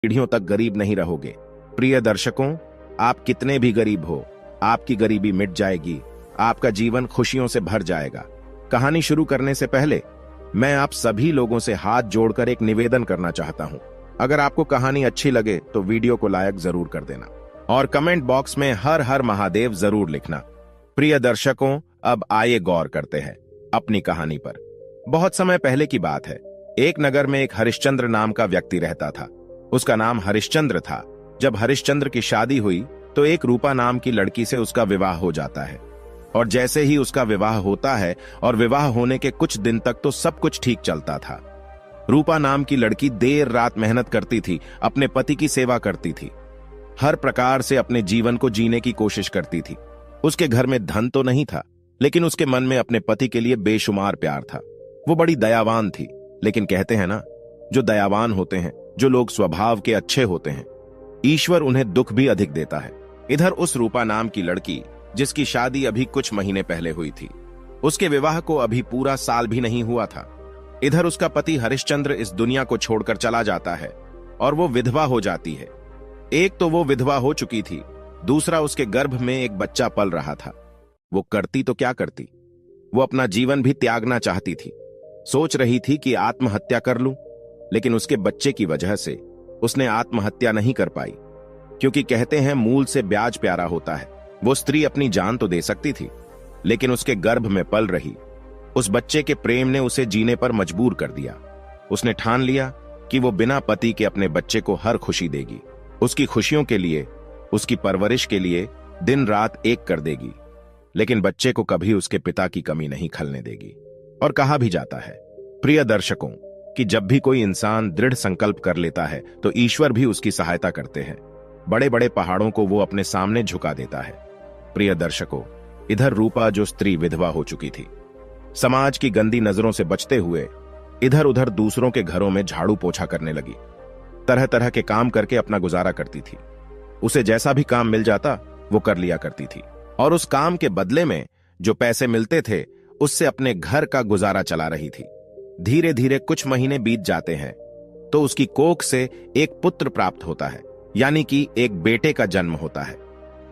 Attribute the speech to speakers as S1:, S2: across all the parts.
S1: पीढ़ियों तक गरीब नहीं रहोगे। प्रिय दर्शकों, आप कितने भी गरीब हो, आपकी गरीबी मिट जाएगी, आपका जीवन खुशियों से भर जाएगा। कहानी शुरू करने से पहले मैं आप सभी लोगों से हाथ जोड़कर एक निवेदन करना चाहता हूं। अगर आपको कहानी अच्छी लगे तो वीडियो को लाइक जरूर कर देना और कमेंट बॉक्स में हर हर महादेव जरूर लिखना। प्रिय दर्शकों, अब आइए गौर करते हैं अपनी कहानी पर। बहुत समय पहले की बात है। एक नगर में एक हरिश्चंद्र नाम का व्यक्ति रहता था। उसका नाम हरिश्चंद्र था। जब हरिश्चंद्र की शादी हुई तो एक रूपा नाम की लड़की से उसका विवाह हो जाता है। और जैसे ही उसका विवाह होता है और विवाह होने के कुछ दिन तक तो सब कुछ ठीक चलता था। रूपा नाम की लड़की देर रात मेहनत करती थी, अपने पति की सेवा करती थी, हर प्रकार से अपने जीवन को जीने की कोशिश करती थी। उसके घर में धन तो नहीं था, लेकिन उसके मन में अपने पति के लिए बेशुमार प्यार था। वो बड़ी दयावान थी, लेकिन कहते हैं ना, जो दयावान होते हैं, जो लोग स्वभाव के अच्छे होते हैं, ईश्वर उन्हें दुख भी अधिक देता है। इधर उस रूपा नाम की लड़की, जिसकी शादी अभी कुछ महीने पहले हुई थी, उसके विवाह को अभी पूरा साल भी नहीं हुआ था। इधर उसका पति हरिश्चंद्र इस दुनिया को छोड़कर चला जाता है और वो विधवा हो जाती है। एक तो वो विधवा हो चुकी थी, दूसरा उसके गर्भ में एक बच्चा पल रहा था। वो करती तो क्या करती, वो अपना जीवन भी त्यागना चाहती थी। सोच रही थी कि आत्महत्या कर लूं, लेकिन उसके बच्चे की वजह से उसने आत्महत्या नहीं कर पाई, क्योंकि कहते हैं मूल से ब्याज प्यारा होता है। वो स्त्री अपनी जान तो दे सकती थी, लेकिन उसके गर्भ में पल रही उस बच्चे के प्रेम ने उसे जीने पर मजबूर कर दिया। उसने ठान लिया कि वो बिना पति के अपने बच्चे को हर खुशी देगी, उसकी खुशियों के लिए, उसकी परवरिश के लिए दिन रात एक कर देगी, लेकिन बच्चे को कभी उसके पिता की कमी नहीं खलने देगी। और कहा भी जाता है, प्रिय दर्शकों, कि जब भी कोई इंसान दृढ़ संकल्प कर लेता है तो ईश्वर भी उसकी सहायता करते हैं। बड़े बड़े पहाड़ों को वो अपने सामने झुका देता है। प्रिय दर्शकों, इधर रूपा, जो स्त्री विधवा हो चुकी थी, समाज की गंदी नजरों से बचते हुए इधर उधर दूसरों के घरों में झाड़ू पोछा करने लगी। तरह तरह के काम करके अपना गुजारा करती थी। उसे जैसा भी काम मिल जाता वो कर लिया करती थी, और उस काम के बदले में जो पैसे मिलते थे उससे अपने घर का गुजारा चला रही थी। धीरे धीरे कुछ महीने बीत जाते हैं तो उसकी कोख से एक पुत्र प्राप्त होता है, यानी कि एक बेटे का जन्म होता है।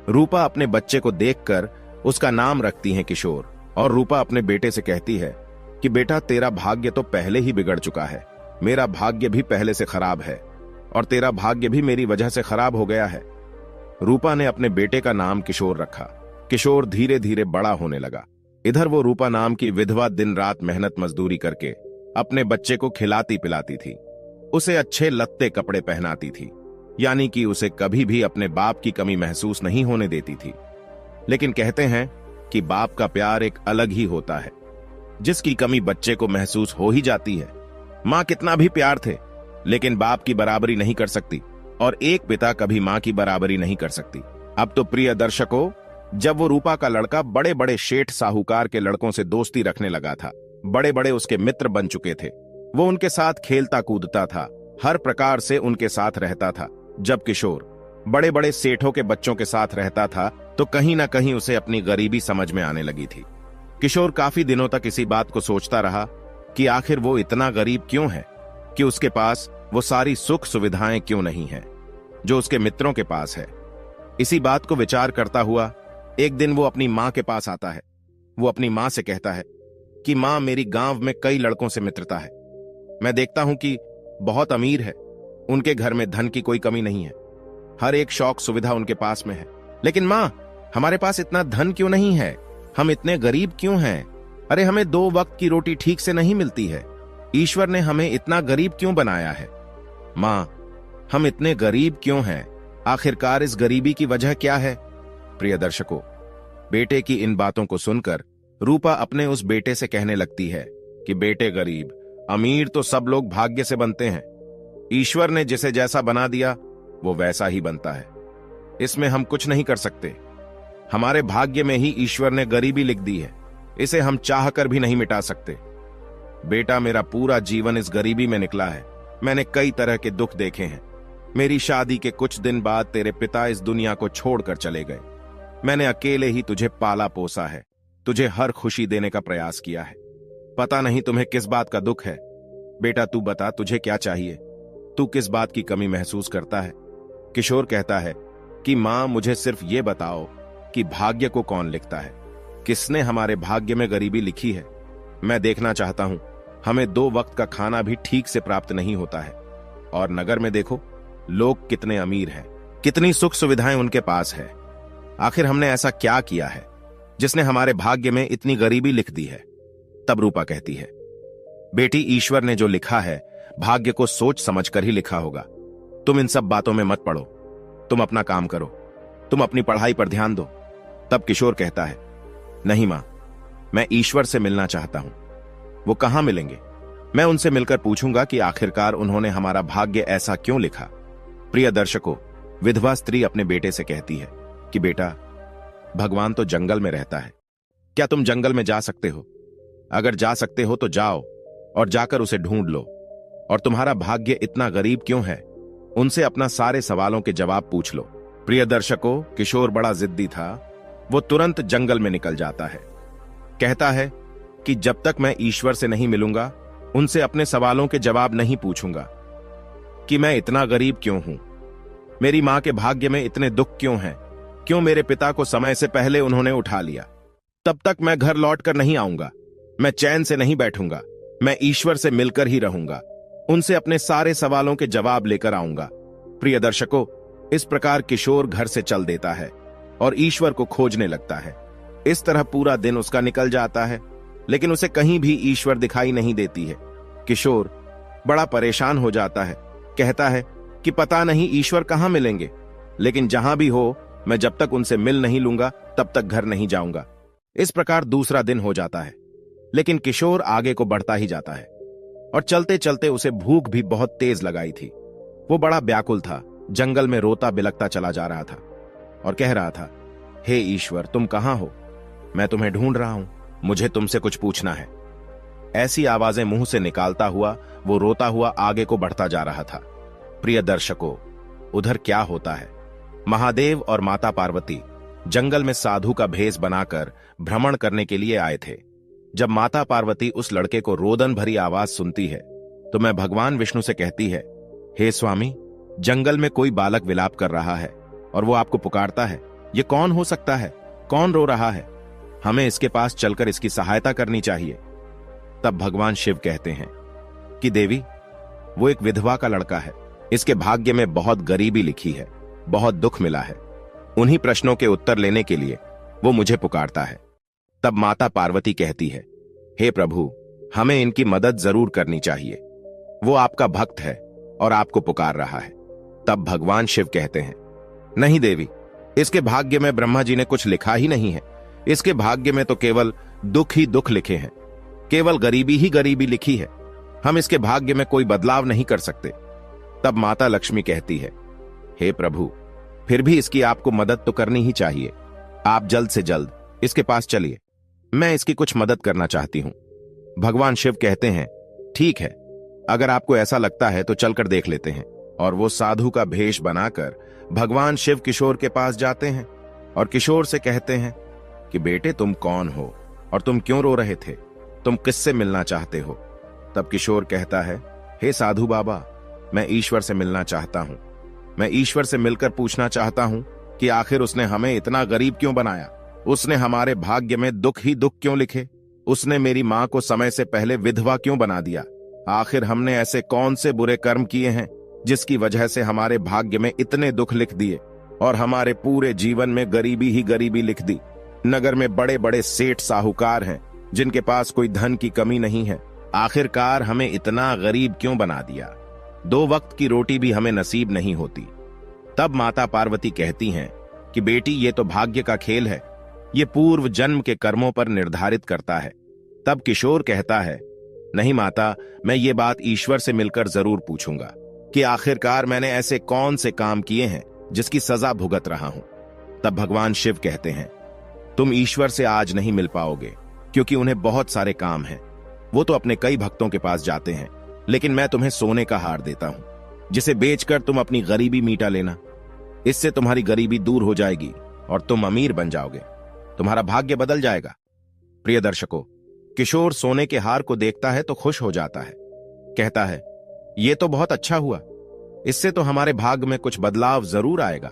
S1: रूपा अपने बच्चे को देखकर उसका नाम रखती है किशोर, और रूपा अपने बेटे से कहती है कि बेटा, तेरा भाग्य तो पहले ही बिगड़ चुका है, मेरा भाग्य भी पहले से खराब है, और तेरा भाग्य भी मेरी वजह से खराब हो गया है। रूपा ने अपने बेटे का नाम किशोर रखा। किशोर धीरे धीरे बड़ा होने लगा। इधर वो रूपा नाम की विधवा दिन रात मेहनत मजदूरी करके अपने बच्चे को खिलाती पिलाती थी, उसे अच्छे लत्ते कपड़े पहनाती थी, यानी कि उसे कभी भी अपने बाप की कमी महसूस नहीं होने देती थी। लेकिन कहते हैं कि बाप का प्यार एक अलग ही होता है, जिसकी कमी बच्चे को महसूस हो ही जाती है। मां कितना भी प्यार थे, लेकिन बाप की बराबरी नहीं कर सकती, और एक पिता कभी मां की बराबरी नहीं कर सकती। अब तो प्रिय दर्शकों, जब वो रूपा का लड़का बड़े बड़े शेठ साहूकार के लड़कों से दोस्ती रखने लगा था, बड़े बड़े उसके मित्र बन चुके थे, वो उनके साथ खेलता कूदता था, हर प्रकार से उनके साथ रहता था। जब किशोर बड़े बड़े सेठों के बच्चों के साथ रहता था तो कहीं ना कहीं उसे अपनी गरीबी समझ में आने लगी थी। किशोर काफी दिनों तक इसी बात को सोचता रहा कि आखिर वो इतना गरीब क्यों है, कि उसके पास वो सारी सुख सुविधाएं क्यों नहीं है जो उसके मित्रों के पास है। इसी बात को विचार करता हुआ एक दिन वो अपनी मां के पास आता है। वो अपनी मां से कहता है कि मां, मेरी गांव में कई लड़कों से मित्रता है, मैं देखता हूं कि बहुत अमीर है, उनके घर में धन की कोई कमी नहीं है, हर एक शौक सुविधा उनके पास में है, लेकिन मां, हमारे पास इतना धन क्यों नहीं है, हम इतने गरीब क्यों हैं? अरे, हमें 2 वक्त की रोटी ठीक से नहीं मिलती है, ईश्वर ने हमें इतना गरीब क्यों बनाया है? मां, हम इतने गरीब क्यों हैं? आखिरकार इस गरीबी की वजह क्या है? प्रिय दर्शकों, बेटे की इन बातों को सुनकर रूपा अपने उस बेटे से कहने लगती है कि बेटे, गरीब अमीर तो सब लोग भाग्य से बनते हैं, ईश्वर ने जिसे जैसा बना दिया वो वैसा ही बनता है, इसमें हम कुछ नहीं कर सकते। हमारे भाग्य में ही ईश्वर ने गरीबी लिख दी है, इसे हम चाहकर भी नहीं मिटा सकते। बेटा, मेरा पूरा जीवन इस गरीबी में निकला है, मैंने कई तरह के दुख देखे हैं। मेरी शादी के कुछ दिन बाद तेरे पिता इस दुनिया को छोड़कर चले गए। मैंने अकेले ही तुझे पाला पोसा है, तुझे हर खुशी देने का प्रयास किया है। पता नहीं तुम्हें किस बात का दुख है। बेटा, तू बता, तुझे क्या चाहिए? तू किस बात की कमी महसूस करता है? किशोर कहता है कि मां, मुझे सिर्फ ये बताओ कि भाग्य को कौन लिखता है? किसने हमारे भाग्य में गरीबी लिखी है? मैं देखना चाहता हूं। हमें 2 वक्त का खाना भी ठीक से प्राप्त नहीं होता है। और नगर में देखो, लोग कितने अमीर हैं, कितनी सुख सुविधाएं उनके पास है। आखिर हमने ऐसा क्या किया है जिसने हमारे भाग्य में इतनी गरीबी लिख दी है? तब रूपा कहती है, बेटी, ईश्वर ने जो लिखा है भाग्य को सोच समझकर ही लिखा होगा। तुम इन सब बातों में मत पड़ो, तुम अपना काम करो, तुम अपनी पढ़ाई पर ध्यान दो। तब किशोर कहता है, नहीं मां, मैं ईश्वर से मिलना चाहता हूं। वो कहां मिलेंगे? मैं उनसे मिलकर पूछूंगा कि आखिरकार उन्होंने हमारा भाग्य ऐसा क्यों लिखा। प्रिय दर्शकों, विधवा स्त्री अपने बेटे से कहती है कि बेटा, भगवान तो जंगल में रहता है। क्या तुम जंगल में जा सकते हो? अगर जा सकते हो तो जाओ और जाकर उसे ढूंढ लो। और तुम्हारा भाग्य इतना गरीब क्यों है, उनसे अपना सारे सवालों के जवाब पूछ लो। प्रिय दर्शकों, किशोर बड़ा जिद्दी था। वो तुरंत जंगल में निकल जाता है। कहता है कि जब तक मैं ईश्वर से नहीं मिलूंगा, उनसे अपने सवालों के जवाब नहीं पूछूंगा कि मैं इतना गरीब क्यों हूं, मेरी मां के भाग्य में इतने दुख क्यों हैं, क्यों मेरे पिता को समय से पहले उन्होंने उठा लिया। तब तक मैं घर लौटकर नहीं आऊंगा, मैं चैन से नहीं बैठूंगा, मैं ईश्वर से मिलकर ही रहूंगा, उनसे अपने सारे सवालों के जवाब लेकर आऊंगा। प्रिय दर्शकों, इस प्रकार किशोर घर से चल देता है और ईश्वर को खोजने लगता है। इस तरह पूरा दिन उसका निकल जाता है, लेकिन उसे कहीं भी ईश्वर दिखाई नहीं देती है। किशोर बड़ा परेशान हो जाता है। कहता है कि पता नहीं ईश्वर कहां मिलेंगे, लेकिन जहां भी हो, मैं जब तक उनसे मिल नहीं लूंगा तब तक घर नहीं जाऊंगा। इस प्रकार दूसरा दिन हो जाता है, लेकिन किशोर आगे को बढ़ता ही जाता है और चलते चलते उसे भूख भी बहुत तेज लगाई थी। वो बड़ा व्याकुल था, जंगल में रोता बिलखता चला जा रहा था और कह रहा था, हे ईश्वर, तुम कहां हो? मैं तुम्हें ढूंढ रहा हूं, मुझे तुमसे कुछ पूछना है। ऐसी आवाजें मुंह से निकालता हुआ वो रोता हुआ आगे को बढ़ता जा रहा था। प्रिय दर्शकों, उधर क्या होता है? महादेव और माता पार्वती जंगल में साधु का भेष बनाकर भ्रमण करने के लिए आए थे। जब माता पार्वती उस लड़के को रोदन भरी आवाज सुनती है तो मैं भगवान विष्णु से कहती है, हे स्वामी, जंगल में कोई बालक विलाप कर रहा है और वो आपको पुकारता है। ये कौन हो सकता है? कौन रो रहा है? हमें इसके पास चलकर इसकी सहायता करनी चाहिए। तब भगवान शिव कहते हैं कि देवी, वो एक विधवा का लड़का है, इसके भाग्य में बहुत गरीबी लिखी है, बहुत दुख मिला है। उन्हीं प्रश्नों के उत्तर लेने के लिए वो मुझे पुकारता है। तब माता पार्वती कहती है, हे प्रभु, हमें इनकी मदद जरूर करनी चाहिए, वो आपका भक्त है और आपको पुकार रहा है। तब भगवान शिव कहते हैं, नहीं देवी, इसके भाग्य में ब्रह्मा जी ने कुछ लिखा ही नहीं है। इसके भाग्य में तो केवल दुख ही दुख लिखे हैं, केवल गरीबी ही गरीबी लिखी है। हम इसके भाग्य में कोई बदलाव नहीं कर सकते। तब माता लक्ष्मी कहती है, हे प्रभु, फिर भी इसकी आपको मदद तो करनी ही चाहिए। आप जल्द से जल्द इसके पास चलिए, मैं इसकी कुछ मदद करना चाहती हूं। भगवान शिव कहते हैं, ठीक है, अगर आपको ऐसा लगता है तो चलकर देख लेते हैं। और वो साधु का भेष बनाकर भगवान शिव किशोर के पास जाते हैं और किशोर से कहते हैं कि बेटे, तुम कौन हो और तुम क्यों रो रहे थे? तुम किससे मिलना चाहते हो? तब किशोर कहता है, हे साधु बाबा, मैं ईश्वर से मिलना चाहता हूं। मैं ईश्वर से मिलकर पूछना चाहता हूं कि आखिर उसने हमें इतना गरीब क्यों बनाया? उसने हमारे भाग्य में दुख ही दुख क्यों लिखे? उसने मेरी मां को समय से पहले विधवा क्यों बना दिया? आखिर हमने ऐसे कौन से बुरे कर्म किए हैं जिसकी वजह से हमारे भाग्य में इतने दुख लिख दिए और हमारे पूरे जीवन में गरीबी ही गरीबी लिख दी? नगर में बड़े बड़े सेठ साहूकार हैं जिनके पास कोई धन की कमी नहीं है। आखिरकार हमें इतना गरीब क्यों बना दिया? 2 वक्त की रोटी भी हमें नसीब नहीं होती। तब माता पार्वती कहती हैं कि बेटी, ये तो भाग्य का खेल है, ये पूर्व जन्म के कर्मों पर निर्धारित करता है। तब किशोर कहता है, नहीं माता, मैं ये बात ईश्वर से मिलकर जरूर पूछूंगा कि आखिरकार मैंने ऐसे कौन से काम किए हैं जिसकी सजा भुगत रहा हूं। तब भगवान शिव कहते हैं, तुम ईश्वर से आज नहीं मिल पाओगे क्योंकि उन्हें बहुत सारे काम हैं। वो तो अपने कई भक्तों के पास जाते हैं, लेकिन मैं तुम्हें सोने का हार देता हूं जिसे बेचकर तुम अपनी गरीबी मिटा लेना। इससे तुम्हारी गरीबी दूर हो जाएगी और तुम अमीर बन जाओगे, तुम्हारा भाग्य बदल जाएगा। प्रिय दर्शकों, किशोर सोने के हार को देखता है तो खुश हो जाता है। कहता है, यह तो बहुत अच्छा हुआ, इससे तो हमारे भाग्य में कुछ बदलाव जरूर आएगा।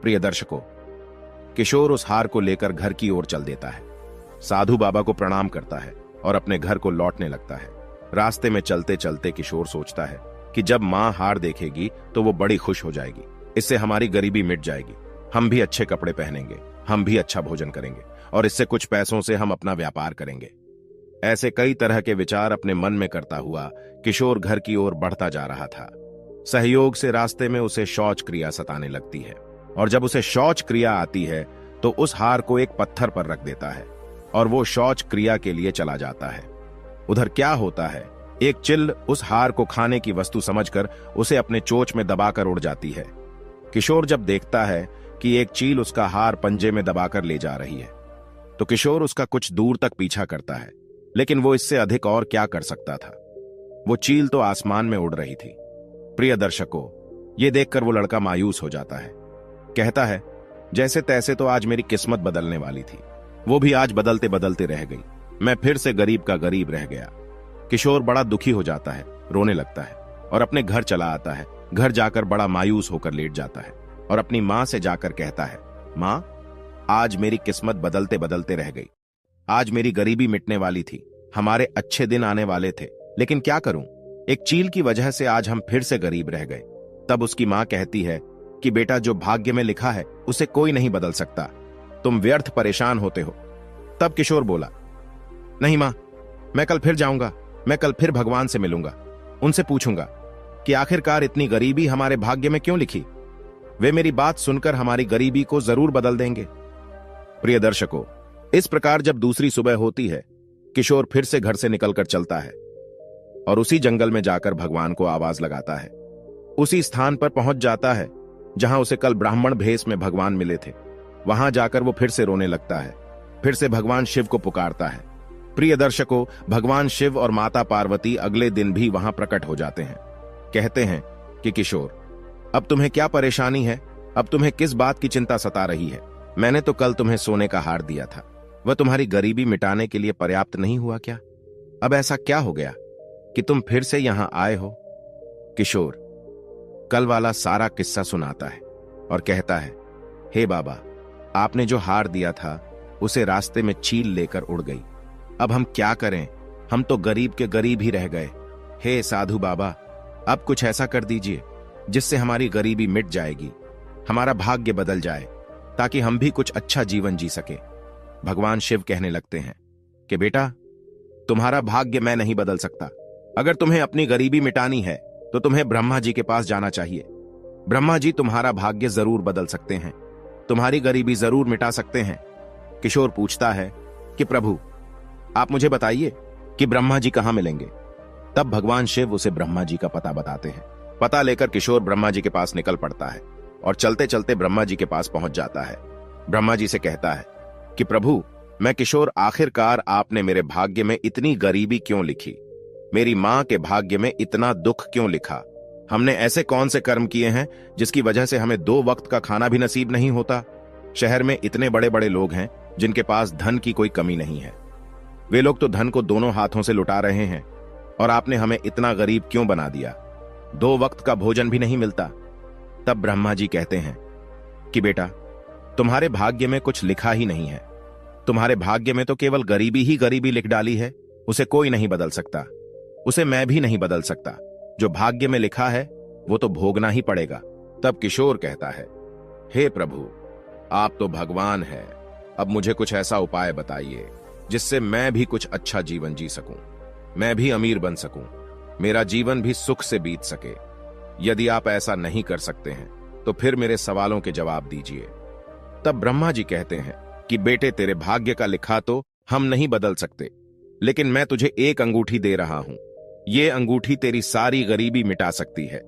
S1: प्रिय दर्शकों, किशोर उस हार को लेकर घर की ओर चल देता है, साधु बाबा को प्रणाम करता है और अपने घर को लौटने लगता है। रास्ते में चलते चलते किशोर सोचता है कि जब मां हार देखेगी तो वो बड़ी खुश हो जाएगी, इससे हमारी गरीबी मिट जाएगी, हम भी अच्छे कपड़े पहनेंगे, हम भी अच्छा भोजन करेंगे और इससे कुछ पैसों से हम अपना व्यापार करेंगे। ऐसे कई तरह के विचार अपने मन में करता हुआ किशोर घर की ओर बढ़ता जा रहा था। सहयोग से रास्ते में उसे शौच क्रिया सताने लगती है और जब उसे शौच क्रिया आती है तो उस हार को एक पत्थर पर रख देता है और वो शौच क्रिया के लिए चला जाता है। उधर क्या होता है, एक चिल उस हार को खाने की वस्तु समझकर उसे अपने चोंच में दबाकर उड़ जाती है। किशोर जब देखता है कि एक चील उसका हार पंजे में दबाकर ले जा रही है तो किशोर उसका कुछ दूर तक पीछा करता है, लेकिन वो इससे अधिक और क्या कर सकता था। वो चील तो आसमान में उड़ रही थी। प्रिय दर्शकों, ये देखकर वो लड़का मायूस हो जाता है। कहता है, जैसे तैसे तो आज मेरी किस्मत बदलने वाली थी, वो भी आज बदलते बदलते रह गई। मैं फिर से गरीब का गरीब रह गया। किशोर बड़ा दुखी हो जाता है, रोने लगता है और अपने घर चला आता है। घर जाकर बड़ा मायूस होकर लेट जाता है और अपनी मां से जाकर कहता है, मां, आज मेरी किस्मत बदलते बदलते रह गई। आज मेरी गरीबी मिटने वाली थी, हमारे अच्छे दिन आने वाले थे, लेकिन क्या करूं, एक चील की वजह से आज हम फिर से गरीब रह गए। तब उसकी मां कहती है कि बेटा, जो भाग्य में लिखा है उसे कोई नहीं बदल सकता, तुम व्यर्थ परेशान होते हो। तब किशोर बोला, नहीं मां, मैं कल फिर जाऊंगा, मैं कल फिर भगवान से मिलूंगा, उनसे पूछूंगा कि आखिरकार इतनी गरीबी हमारे भाग्य में क्यों लिखी। वे मेरी बात सुनकर हमारी गरीबी को जरूर बदल देंगे। प्रिय दर्शकों, इस प्रकार जब दूसरी सुबह होती है, किशोर फिर से घर से निकलकर चलता है और उसी जंगल में जाकर भगवान को आवाज लगाता है। उसी स्थान पर पहुंच जाता है जहां उसे कल ब्राह्मण भेष में भगवान मिले थे। वहां जाकर वो फिर से रोने लगता है, फिर से भगवान शिव को पुकारता है। प्रिय दर्शकों, भगवान शिव और माता पार्वती अगले दिन भी वहां प्रकट हो जाते हैं। कहते हैं कि किशोर, अब तुम्हें क्या परेशानी है, अब तुम्हें किस बात की चिंता सता रही है? मैंने तो कल तुम्हें सोने का हार दिया था, वह तुम्हारी गरीबी मिटाने के लिए पर्याप्त नहीं हुआ क्या? अब ऐसा क्या हो गया कि तुम फिर से यहां आए हो? किशोर कल वाला सारा किस्सा सुनाता है और कहता है, हे बाबा, आपने जो हार दिया था उसे रास्ते में चील लेकर उड़ गई। अब हम क्या करें, हम तो गरीब के गरीब ही रह गए। हे साधु बाबा, अब कुछ ऐसा कर दीजिए जिससे हमारी गरीबी मिट जाएगी, हमारा भाग्य बदल जाए, ताकि हम भी कुछ अच्छा जीवन जी सके। भगवान शिव कहने लगते हैं कि बेटा, तुम्हारा भाग्य मैं नहीं बदल सकता। अगर तुम्हें अपनी गरीबी मिटानी है तो तुम्हें ब्रह्मा जी के पास जाना चाहिए। ब्रह्मा जी तुम्हारा भाग्य जरूर बदल सकते हैं, तुम्हारी गरीबी जरूर मिटा सकते हैं। किशोर पूछता है कि प्रभु, आप मुझे बताइए कि ब्रह्मा जी कहां मिलेंगे? तब भगवान शिव उसे ब्रह्मा जी का पता बताते हैं। पता लेकर किशोर ब्रह्मा जी के पास निकल पड़ता है और चलते चलते ब्रह्मा जी के पास पहुंच जाता है। ब्रह्मा जी से कहता है कि प्रभु, मैं किशोर, आखिरकार आपने मेरे भाग्य में इतनी गरीबी क्यों लिखी? मेरी मां के भाग्य में इतना दुख क्यों लिखा? हमने ऐसे कौन से कर्म किए हैं जिसकी वजह से हमें 2 वक्त का खाना भी नसीब नहीं होता? शहर में इतने बड़े बड़े लोग हैं जिनके पास धन की कोई कमी नहीं है, वे लोग तो धन को दोनों हाथों से लुटा रहे हैं, और आपने हमें इतना गरीब क्यों बना दिया? 2 वक्त का भोजन भी नहीं मिलता। तब ब्रह्मा जी कहते हैं कि बेटा, तुम्हारे भाग्य में कुछ लिखा ही नहीं है, तुम्हारे भाग्य में तो केवल गरीबी ही गरीबी लिख डाली है, उसे कोई नहीं बदल सकता, उसे मैं भी नहीं बदल सकता। जो भाग्य में लिखा है वो तो भोगना ही पड़ेगा। तब किशोर कहता है, हे प्रभु, आप तो भगवान हैं, अब मुझे कुछ ऐसा उपाय बताइए जिससे मैं भी कुछ अच्छा जीवन जी सकूं, मैं भी अमीर बन सकूं, मेरा जीवन भी सुख से बीत सके। यदि आप ऐसा नहीं कर सकते हैं तो फिर मेरे सवालों के जवाब दीजिए। तब ब्रह्मा जी कहते हैं कि बेटे, तेरे भाग्य का लिखा तो हम नहीं बदल सकते, लेकिन मैं तुझे एक अंगूठी दे रहा हूं, ये अंगूठी तेरी सारी गरीबी मिटा सकती है।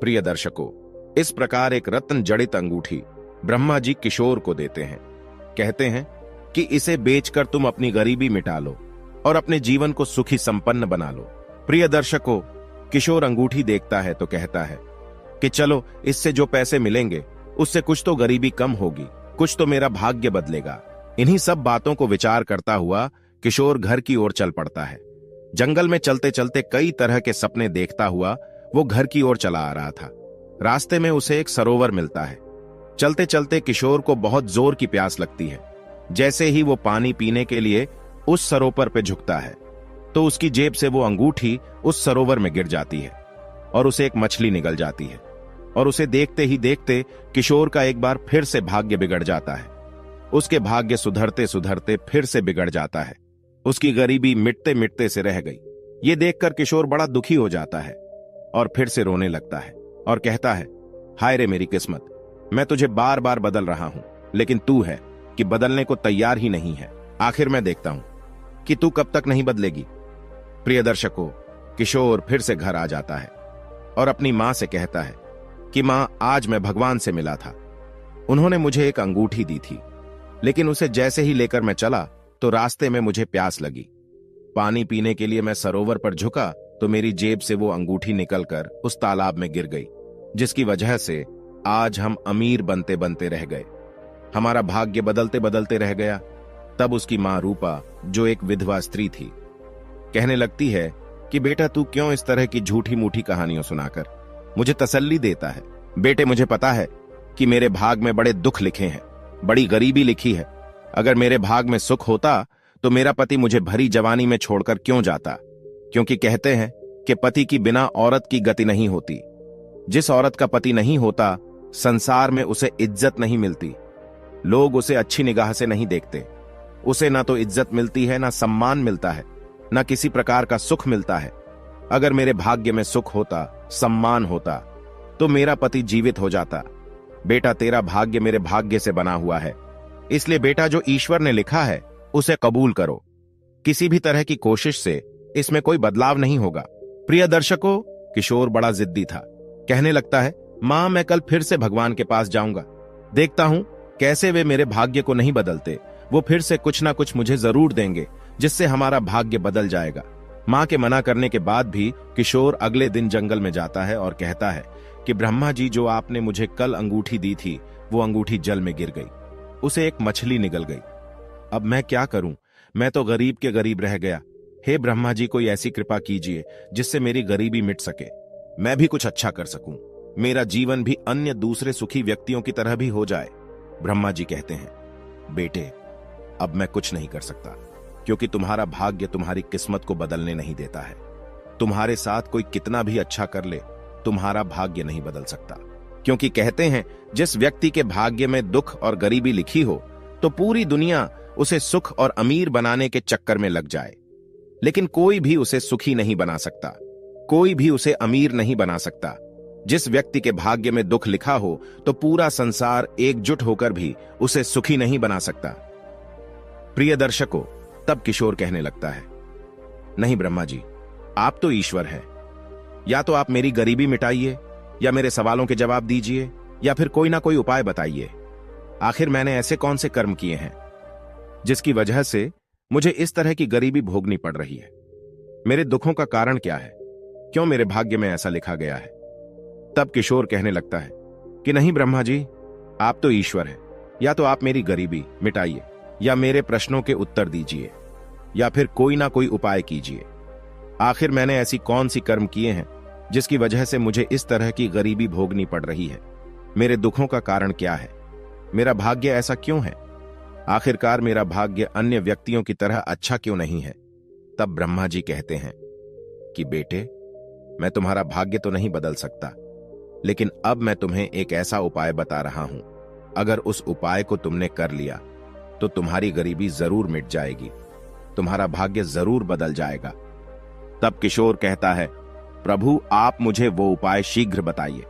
S1: प्रिय दर्शकों, इस प्रकार एक रत्न जड़ित अंगूठी ब्रह्मा जी किशोर को देते हैं। कहते हैं कि इसे बेचकर तुम अपनी गरीबी मिटा लो और अपने जीवन को सुखी संपन्न बना लो। प्रिय दर्शकों, किशोर अंगूठी देखता है तो कहता है कि चलो, इससे जो पैसे मिलेंगे उससे कुछ तो गरीबी कम होगी, कुछ तो मेरा भाग्य बदलेगा। इन्हीं सब बातों को विचार करता हुआ किशोर घर की ओर चल पड़ता है। जंगल में चलते चलते कई तरह के सपने देखता हुआ वो घर की ओर चला आ रहा था। रास्ते में उसे एक सरोवर मिलता है। चलते चलते किशोर को बहुत जोर की प्यास लगती है। जैसे ही वो पानी पीने के लिए उस सरोवर पे झुकता है तो उसकी जेब से वो अंगूठी उस सरोवर में गिर जाती है और उसे एक मछली निगल जाती है। और उसे देखते ही देखते किशोर का एक बार फिर से भाग्य बिगड़ जाता है। उसके भाग्य सुधरते सुधरते फिर से बिगड़ जाता है। उसकी गरीबी मिटते मिटते से रह गई। ये देखकर किशोर बड़ा दुखी हो जाता है और फिर से रोने लगता है और कहता है, हाय रे मेरी किस्मत, मैं तुझे बार बार बदल रहा हूं, लेकिन तू है कि बदलने को तैयार ही नहीं है। आखिर मैं देखता हूं कि तू कब तक नहीं बदलेगी। प्रिय दर्शकों, किशोर फिर से घर आ जाता है और अपनी मां से कहता है कि मां, आज मैं भगवान से मिला था। उन्होंने मुझे एक अंगूठी दी थी, लेकिन उसे जैसे ही लेकर मैं चला तो रास्ते में मुझे प्यास लगी। पानी पीने के लिए मैं सरोवर पर झुका तो मेरी जेब से वो अंगूठी निकलकर उस तालाब में गिर गई, जिसकी वजह से आज हम अमीर बनते बनते रह गए। हमारा भाग्य बदलते बदलते रह गया। तब उसकी मां रूपा, जो एक विधवा स्त्री थी, कहने लगती है कि बेटा, तू क्यों इस तरह की झूठी मूठी कहानियां सुनाकर मुझे तसल्ली देता है। बेटे, मुझे पता है कि मेरे भाग में बड़े दुख लिखे हैं, बड़ी गरीबी लिखी है। अगर मेरे भाग में सुख होता तो मेरा पति मुझे भरी जवानी में छोड़कर क्यों जाता? क्योंकि कहते हैं कि पति की बिना औरत की गति नहीं होती। जिस औरत का पति नहीं होता, संसार में उसे इज्जत नहीं मिलती। लोग उसे अच्छी निगाह से नहीं देखते। उसे ना तो इज्जत मिलती है, ना सम्मान मिलता है, ना किसी प्रकार का सुख मिलता है। अगर मेरे भाग्य में सुख होता, सम्मान होता, तो मेरा पति जीवित हो जाता। बेटा, तेरा भाग्य मेरे भाग्य से बना हुआ है, इसलिए बेटा, जो ईश्वर ने लिखा है उसे कबूल करो। किसी भी तरह की कोशिश से इसमें कोई बदलाव नहीं होगा। प्रिय दर्शकों, किशोर बड़ा जिद्दी था। कहने लगता है, मां, मैं कल फिर से भगवान के पास जाऊंगा। देखता हूं कैसे वे मेरे भाग्य को नहीं बदलते। वो फिर से कुछ ना कुछ मुझे जरूर देंगे, जिससे हमारा भाग्य बदल जाएगा। मां के मना करने के बाद भी किशोर अगले दिन जंगल में जाता है और कहता है कि ब्रह्मा जी, जो आपने मुझे कल अंगूठी दी थी, वो अंगूठी जल में गिर गई। उसे एक मछली निगल गई। अब मैं क्या करूं? मैं तो गरीब के गरीब रह गया। हे ब्रह्मा जी, कोई ऐसी कृपा कीजिए जिससे मेरी गरीबी मिट सके, मैं भी कुछ अच्छा कर सकूं। मेरा जीवन भी अन्य दूसरे सुखी व्यक्तियों की तरह भी हो जाए। ब्रह्मा जी कहते हैं, बेटे, अब मैं कुछ नहीं कर सकता, क्योंकि तुम्हारा भाग्य तुम्हारी किस्मत को बदलने नहीं देता है। तुम्हारे साथ कोई कितना भी अच्छा कर ले, तुम्हारा भाग्य नहीं बदल सकता। क्योंकि कहते हैं, जिस व्यक्ति के भाग्य में दुख और गरीबी लिखी हो, तो पूरी दुनिया उसे सुख और अमीर बनाने के चक्कर में लग जाए, लेकिन कोई भी उसे सुखी नहीं बना सकता, कोई भी उसे अमीर नहीं बना सकता। जिस व्यक्ति के भाग्य में दुख लिखा हो, तो पूरा संसार एकजुट होकर भी उसे सुखी नहीं बना सकता। प्रिय दर्शकों, तब किशोर कहने लगता है, नहीं ब्रह्मा जी, आप तो ईश्वर हैं। या तो आप मेरी गरीबी मिटाइए, या मेरे सवालों के जवाब दीजिए, या फिर कोई ना कोई उपाय बताइए। आखिर मैंने ऐसे कौन से कर्म किए हैं जिसकी वजह से मुझे इस तरह की गरीबी भोगनी पड़ रही है? मेरे दुखों का कारण क्या है? क्यों मेरे भाग्य में ऐसा लिखा गया है? तब किशोर कहने लगता है कि नहीं ब्रह्मा जी, आप तो ईश्वर हैं। या तो आप मेरी गरीबी मिटाइए, या मेरे प्रश्नों के उत्तर दीजिए, या फिर कोई ना कोई उपाय कीजिए। आखिर मैंने ऐसी कौन सी कर्म किए हैं जिसकी वजह से मुझे इस तरह की गरीबी भोगनी पड़ रही है? मेरे दुखों का कारण क्या है? मेरा भाग्य ऐसा क्यों है? आखिरकार मेरा भाग्य अन्य व्यक्तियों की तरह अच्छा क्यों नहीं है? तब ब्रह्मा जी कहते हैं कि बेटे, मैं तुम्हारा भाग्य तो नहीं बदल सकता, लेकिन अब मैं तुम्हें एक ऐसा उपाय बता रहा हूं। अगर उस उपाय को तुमने कर लिया तो तुम्हारी गरीबी जरूर मिट जाएगी, तुम्हारा भाग्य जरूर बदल जाएगा। तब किशोर कहता है, प्रभु, आप मुझे वो उपाय शीघ्र बताइए।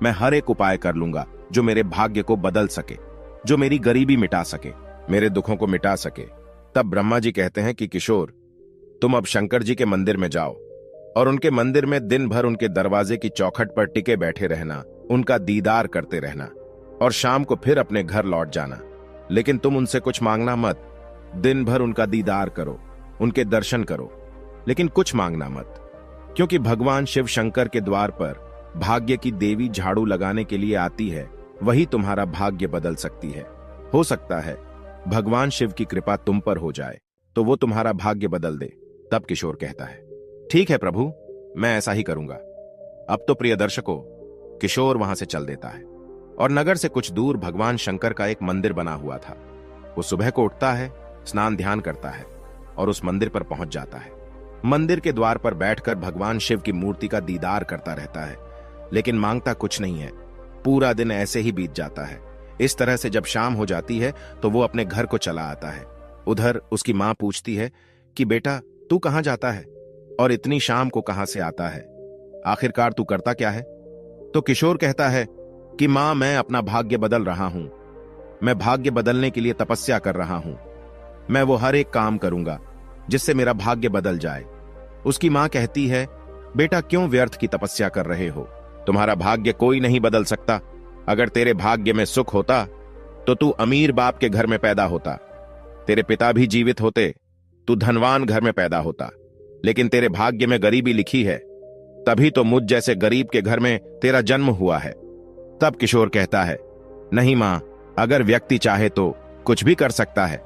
S1: मैं हर एक उपाय कर लूंगा जो मेरे भाग्य को बदल सके, जो मेरी गरीबी मिटा सके, मेरे दुखों को मिटा सके। तब ब्रह्मा जी कहते हैं कि किशोर, तुम अब शंकर जी के मंदिर में जाओ और उनके मंदिर में दिन भर उनके दरवाजे की चौखट पर टिके बैठे रहना, उनका दीदार करते रहना, और शाम को फिर अपने घर लौट जाना। लेकिन तुम उनसे कुछ मांगना मत। दिन भर उनका दीदार करो, उनके दर्शन करो, लेकिन कुछ मांगना मत, क्योंकि भगवान शिव शंकर के द्वार पर भाग्य की देवी झाड़ू लगाने के लिए आती है। वही तुम्हारा भाग्य बदल सकती है। हो सकता है भगवान शिव की कृपा तुम पर हो जाए तो वो तुम्हारा भाग्य बदल दे। तब किशोर कहता है, ठीक है प्रभु, मैं ऐसा ही करूंगा। अब तो प्रिय दर्शकों, किशोर वहां से चल देता है और नगर से कुछ दूर भगवान शंकर का एक मंदिर बना हुआ था। वो सुबह को उठता है, स्नान ध्यान करता है और उस मंदिर पर पहुंच जाता है। मंदिर के द्वार पर बैठकर भगवान शिव की मूर्ति का दीदार करता रहता है, लेकिन मांगता कुछ नहीं है। पूरा दिन ऐसे ही बीत जाता है। इस तरह से जब शाम हो जाती है तो वो अपने घर को चला आता है। उधर उसकी मां पूछती है कि बेटा तू कहां जाता है और इतनी शाम को कहां से आता है? आखिरकार तू करता क्या है? तो किशोर कहता है कि मां, मैं अपना भाग्य बदल रहा हूं। मैं भाग्य बदलने के लिए तपस्या कर रहा हूं। मैं वो हर एक काम करूंगा जिससे मेरा भाग्य बदल जाए। उसकी मां कहती है, बेटा क्यों व्यर्थ की तपस्या कर रहे हो? तुम्हारा भाग्य कोई नहीं बदल सकता। अगर तेरे भाग्य में सुख होता तो तू अमीर बाप के घर में पैदा होता, तेरे पिता भी जीवित होते, तू धनवान घर में पैदा होता। लेकिन तेरे भाग्य में गरीबी लिखी है, तभी तो मुझ जैसे गरीब के घर में तेरा जन्म हुआ है। तब किशोर कहता है, नहीं मां, अगर व्यक्ति चाहे तो कुछ भी कर सकता है।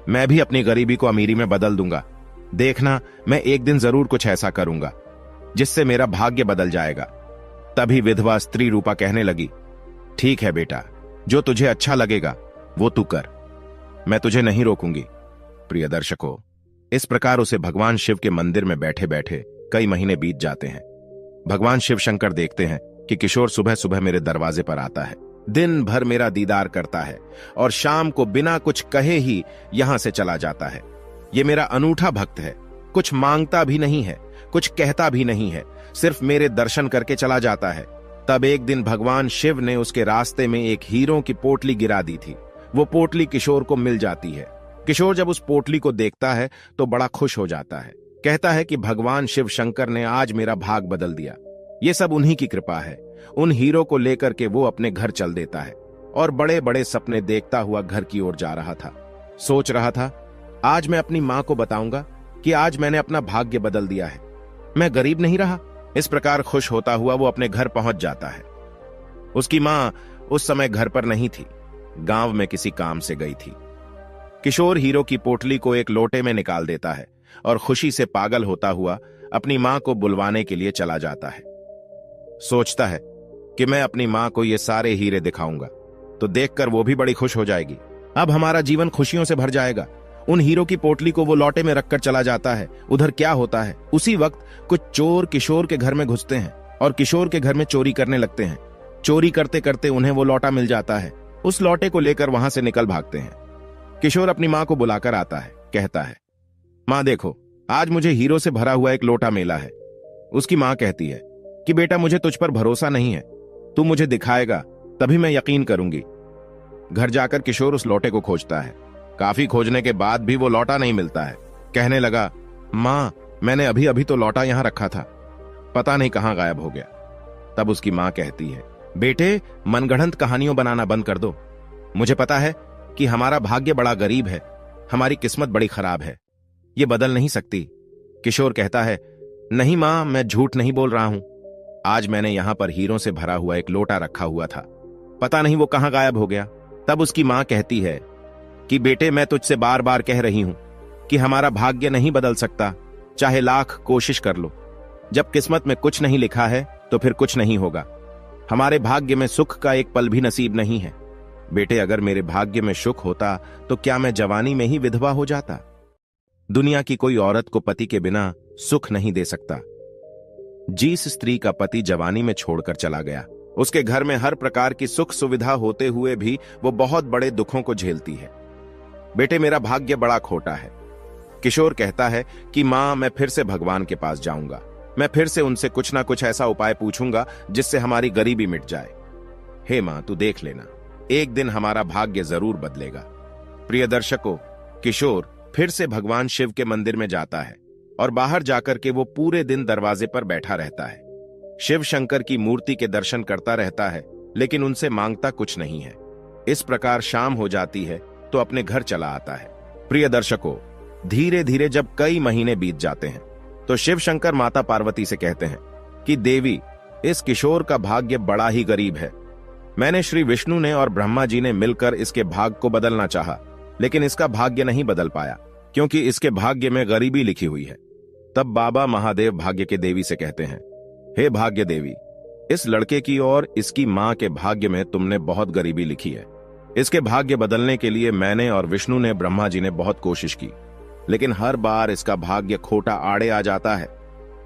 S1: मैं भी अपनी गरीबी को अमीरी में बदल दूंगा। देखना, मैं एक दिन जरूर कुछ ऐसा करूंगा जिससे मेरा भाग्य बदल जाएगा। तभी विधवा स्त्री रूपा कहने लगी, ठीक है बेटा, जो तुझे अच्छा लगेगा वो तू कर, मैं तुझे नहीं रोकूंगी। प्रिय दर्शकों, इस प्रकार उसे भगवान शिव के मंदिर में बैठे बैठे कई महीने बीत जाते हैं। भगवान शिव शंकर देखते हैं कि किशोर सुबह सुबह मेरे दरवाजे पर आता है, दिन भर मेरा दीदार करता है और शाम को बिना कुछ कहे ही यहां से चला जाता है। ये मेरा अनूठा भक्त है, कुछ मांगता भी नहीं है, कुछ कहता भी नहीं है, सिर्फ मेरे दर्शन करके चला जाता है। तब एक दिन भगवान शिव ने उसके रास्ते में एक हीरों की पोटली गिरा दी थी। वो पोटली किशोर को मिल जाती है। किशोर जब उस पोटली को देखता है तो बड़ा खुश हो जाता है। कहता है कि भगवान शिव शंकर ने आज मेरा भाग बदल दिया। ये सब उन्हीं की कृपा है। उन हीरो को लेकर के वो अपने घर चल देता है और बड़े बड़े सपने देखता हुआ घर की ओर जा रहा था। सोच रहा था, आज मैं अपनी मां को बताऊंगा कि आज मैंने अपना भाग्य बदल दिया है, मैं गरीब नहीं रहा। इस प्रकार खुश होता हुआ वो अपने घर पहुंच जाता है। उसकी मां उस समय घर पर नहीं थी, गांव में किसी काम से गई थी। किशोर हीरो की पोटली को एक लोटे में निकाल देता है और खुशी से पागल होता हुआ अपनी मां को बुलवाने के लिए चला जाता है। सोचता है कि मैं अपनी मां को ये सारे हीरे दिखाऊंगा तो देखकर वो भी बड़ी खुश हो जाएगी। अब हमारा जीवन खुशियों से भर जाएगा। उन हीरो की पोटली को वो लौटे में रखकर चला जाता है। उधर क्या होता है, उसी वक्त कुछ चोर किशोर के घर में घुसते हैं और किशोर के घर में चोरी करने लगते हैं। चोरी करते करते उन्हें वो लौटा मिल जाता है। उस लौटे को लेकर वहां से निकल भागते हैं। किशोर अपनी मां को बुलाकर आता है, कहता है, मां देखो, आज मुझे हीरो से भरा हुआ एक लोटा मिला है। उसकी मां कहती है कि बेटा मुझे तुझ पर भरोसा नहीं है, तू मुझे दिखाएगा तभी मैं यकीन करूंगी। घर जाकर किशोर उस लोटे को खोजता है। काफी खोजने के बाद भी वो लौटा नहीं मिलता है। कहने लगा, मां, मैंने अभी अभी तो लौटा यहां रखा था, पता नहीं कहां गायब हो गया। तब उसकी मां कहती है, बेटे मनगढ़ंत कहानियों बनाना बंद कर दो। मुझे पता है कि हमारा भाग्य बड़ा गरीब है, हमारी किस्मत बड़ी खराब है, ये बदल नहीं सकती। किशोर कहता है, नहीं मां, मैं झूठ नहीं बोल रहा हूं। आज मैंने यहां पर हीरों से भरा हुआ एक लोटा रखा हुआ था, पता नहीं वो कहां गायब हो गया। तब उसकी मां कहती है कि बेटे मैं तुझसे बार बार कह रही हूं कि हमारा भाग्य नहीं बदल सकता, चाहे लाख कोशिश कर लो। जब किस्मत में कुछ नहीं लिखा है तो फिर कुछ नहीं होगा। हमारे भाग्य में सुख का एक पल भी नसीब नहीं है। बेटे अगर मेरे भाग्य में सुख होता तो क्या मैं जवानी में ही विधवा हो जाता? दुनिया की कोई औरत को पति के बिना सुख नहीं दे सकता। जिस स्त्री का पति जवानी में छोड़कर चला गया, उसके घर में हर प्रकार की सुख सुविधा होते हुए भी वो बहुत बड़े दुखों को झेलती है। बेटे मेरा भाग्य बड़ा खोटा है। किशोर कहता है कि मां, मैं फिर से भगवान के पास जाऊंगा, मैं फिर से उनसे कुछ ना कुछ ऐसा उपाय पूछूंगा जिससे हमारी गरीबी मिट जाए। हे मां, तू देख लेना, एक दिन हमारा भाग्य जरूर बदलेगा। प्रिय दर्शकों, किशोर फिर से भगवान शिव के मंदिर में जाता है और बाहर जाकर के वो पूरे दिन दरवाजे पर बैठा रहता है। शिव शंकर की मूर्ति के दर्शन करता रहता है, लेकिन उनसे मांगता कुछ नहीं है। इस प्रकार शाम हो जाती है तो अपने घर चला आता है। प्रिय दर्शकों, धीरे धीरे जब कई महीने बीत जाते हैं तो शिव शंकर माता पार्वती से कहते हैं कि देवी, इस किशोर का भाग्य बड़ा ही गरीब है। मैंने श्री विष्णु ने और ब्रह्मा जी ने मिलकर इसके भाग्य को बदलना चाहा, लेकिन इसका भाग्य नहीं बदल पाया क्योंकि इसके भाग्य में गरीबी लिखी हुई है। तब बाबा महादेव भाग्य के देवी से कहते हैं, हे भाग्य देवी, इस लड़के की और इसकी मां के भाग्य में तुमने बहुत गरीबी लिखी है। इसके भाग्य बदलने के लिए मैंने और विष्णु ने, ब्रह्मा जी ने बहुत कोशिश की, लेकिन हर बार इसका भाग्य खोटा आड़े आ जाता है।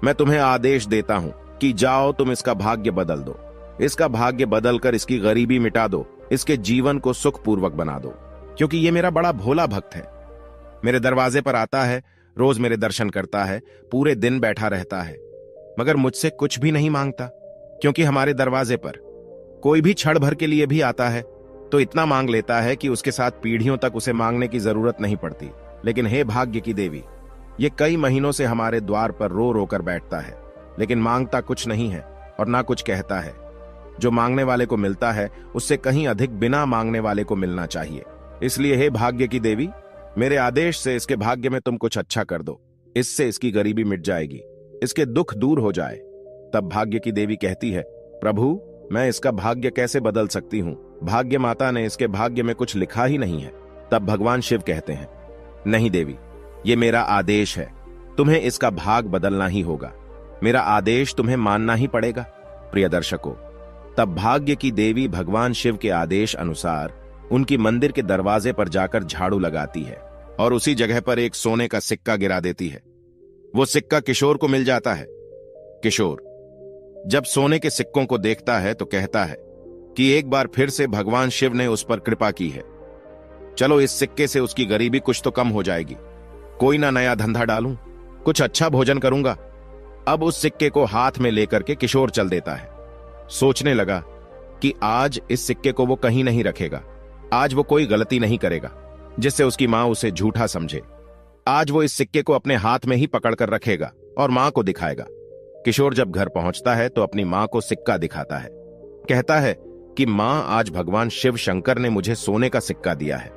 S1: मैं तुम्हें आदेश देता हूं कि जाओ, तुम इसका भाग्य बदल दो। इसका भाग्य बदलकर इसकी गरीबी मिटा दो, इसके जीवन को सुखपूर्वक बना दो, क्योंकि ये मेरा बड़ा भोला भक्त है। मेरे दरवाजे पर आता है, रोज मेरे दर्शन करता है, पूरे दिन बैठा रहता है, मगर मुझसे कुछ भी नहीं मांगता, क्योंकि हमारे दरवाजे पर कोई भी क्षण भर के लिए भी आता है तो इतना मांग लेता है कि उसके साथ पीढ़ियों तक उसे मांगने की जरूरत नहीं पड़ती। लेकिन हे भाग्य की देवी, ये कई महीनों से हमारे द्वार पर रो रो कर बैठता है, लेकिन मांगता कुछ नहीं है और ना कुछ कहता है। जो मांगने वाले को मिलता है उससे कहीं अधिक बिना मांगने वाले को मिलना चाहिए। इसलिए हे भाग्य की देवी, मेरे आदेश से इसके भाग्य में तुम कुछ अच्छा कर दो। इससे इसकी गरीबी मिट जाएगी, इसके दुख दूर हो जाए। तब भाग्य की देवी कहती है, प्रभु, मैं इसका भाग्य कैसे बदल सकती हूँ? भाग्य माता ने इसके भाग्य में कुछ लिखा ही नहीं है। तब भगवान शिव कहते हैं, नहीं देवी, ये मेरा आदेश है, तुम्हें इसका भाग बदलना ही होगा। मेरा आदेश तुम्हें मानना ही पड़ेगा। प्रिय दर्शकों, तब भाग्य की देवी भगवान शिव के आदेश अनुसार उनकी मंदिर के दरवाजे पर जाकर झाड़ू लगाती है और उसी जगह पर एक सोने का सिक्का गिरा देती है। वो सिक्का किशोर को मिल जाता है। किशोर जब सोने के सिक्कों को देखता है तो कहता है कि एक बार फिर से भगवान शिव ने उस पर कृपा की है। चलो, इस सिक्के से उसकी गरीबी कुछ तो कम हो जाएगी। कोई ना नया धंधा डालूं, कुछ अच्छा भोजन करूंगा। अब उस सिक्के को हाथ में लेकर के किशोर चल देता है। सोचने लगा कि आज इस सिक्के को वो कहीं नहीं रखेगा, आज वो कोई गलती नहीं करेगा जिससे उसकी मां उसे झूठा समझे। आज वो इस सिक्के को अपने हाथ में ही पकड़कर रखेगा और मां को दिखाएगा। किशोर जब घर पहुंचता है तो अपनी मां को सिक्का दिखाता है। कहता है कि मां, आज भगवान शिव शंकर ने मुझे सोने का सिक्का दिया है।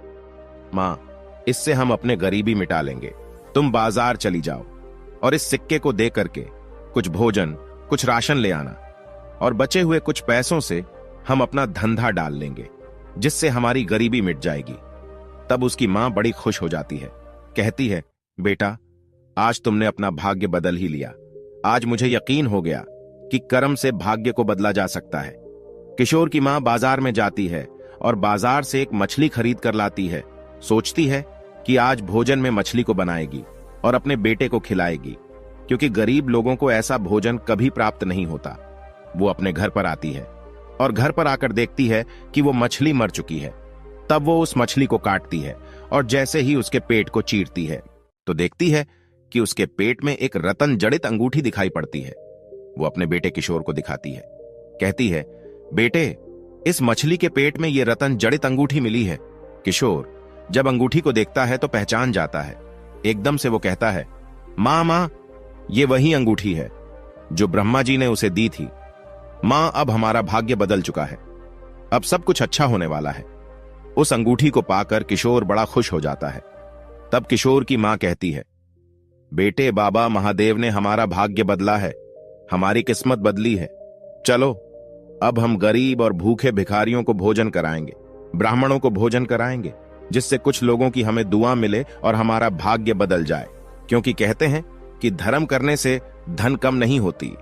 S1: मां, इससे हम अपने गरीबी मिटा लेंगे। तुम बाजार चली जाओ और इस सिक्के को दे करके कुछ भोजन, कुछ राशन ले आना, और बचे हुए कुछ पैसों से हम अपना धंधा डाल लेंगे, जिससे हमारी गरीबी मिट जाएगी। तब उसकी मां बड़ी खुश हो जाती है। कहती है, बेटा, आज तुमने अपना भाग्य बदल ही लिया। आज मुझे यकीन हो गया कि कर्म से भाग्य को बदला जा सकता है। किशोर की मां बाजार में जाती है और बाजार से एक मछली खरीद कर लाती है। सोचती है कि आज भोजन में मछली को बनाएगी और अपने बेटे को खिलाएगी, क्योंकि गरीब लोगों को ऐसा भोजन कभी प्राप्त नहीं होता। वो अपने घर पर आती है और घर पर आकर देखती है कि वो मछली मर चुकी है। तब वो उस मछली को काटती है और जैसे ही उसके पेट को चीरती है तो देखती है कि उसके पेट में एक रतन जड़ित अंगूठी दिखाई पड़ती है। वो अपने बेटे किशोर को दिखाती है। कहती है, बेटे, इस मछली के पेट में ये रतन जड़ित अंगूठी मिली है। किशोर जब अंगूठी को देखता है तो पहचान जाता है। एकदम से वो कहता है, मां, ये वही अंगूठी है जो ब्रह्मा जी ने उसे दी थी। मां, अब हमारा भाग्य बदल चुका है, अब सब कुछ अच्छा होने वाला है। उस अंगूठी को पाकर किशोर बड़ा खुश हो जाता है। तब किशोर की मां कहती है, बेटे, बाबा महादेव ने हमारा भाग्य बदला है, हमारी किस्मत बदली है। चलो, अब हम गरीब और भूखे भिखारियों को भोजन कराएंगे, ब्राह्मणों को भोजन कराएंगे, जिससे कुछ लोगों की हमें दुआ मिले और हमारा भाग्य बदल जाए। क्योंकि कहते हैं कि धर्म करने से धन कम नहीं होती,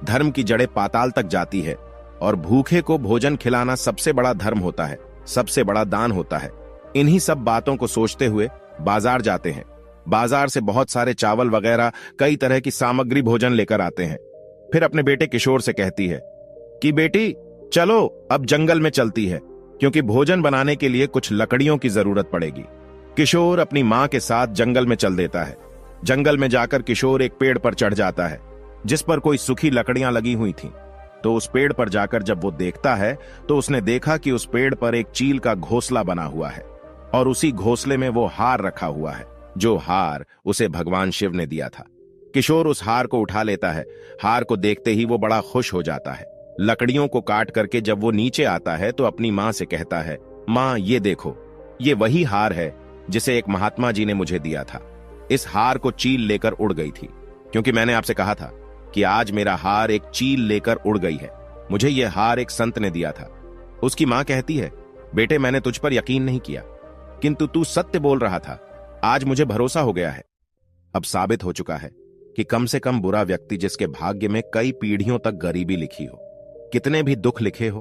S1: धर्म की जड़ें पाताल तक जाती है, और भूखे को भोजन खिलाना सबसे बड़ा धर्म होता है, सबसे बड़ा दान होता है। इन्हीं सब बातों को सोचते हुए बाजार जाते हैं। बाजार से बहुत सारे चावल वगैरह कई तरह की सामग्री भोजन लेकर आते हैं। फिर अपने बेटे किशोर से कहती है कि बेटी, चलो अब जंगल में चलती है, क्योंकि भोजन बनाने के लिए कुछ लकड़ियों की जरूरत पड़ेगी। किशोर अपनी मां के साथ जंगल में चल देता है। जंगल में जाकर किशोर एक पेड़ पर चढ़ जाता है जिस पर कोई सूखी लकड़ियां लगी हुई थीं। तो उस पेड़ पर जाकर जब वो देखता है तो उसने देखा कि उस पेड़ पर एक चील का घोंसला बना हुआ है और उसी घोंसले में वो हार रखा हुआ है, जो हार उसे भगवान शिव ने दिया था। किशोर उस हार को उठा लेता है। हार को देखते ही वो बड़ा खुश हो जाता है। लकड़ियों को काट करके जब वो नीचे आता है तो अपनी मां से कहता है, मां, ये देखो, ये वही हार है जिसे एक महात्मा जी ने मुझे दिया था। इस हार को चील लेकर उड़ गई थी, क्योंकि मैंने आपसे कहा था कि आज मेरा हार एक चील लेकर उड़ गई है। मुझे यह हार एक संत ने दिया था। उसकी मां कहती है, बेटे, मैंने तुझ पर यकीन नहीं किया, किंतु तू सत्य बोल रहा था। आज मुझे भरोसा हो गया है। अब साबित हो चुका है कि कम से कम बुरा व्यक्ति जिसके भाग्य में कई पीढ़ियों तक गरीबी लिखी हो, कितने भी दुख लिखे हो,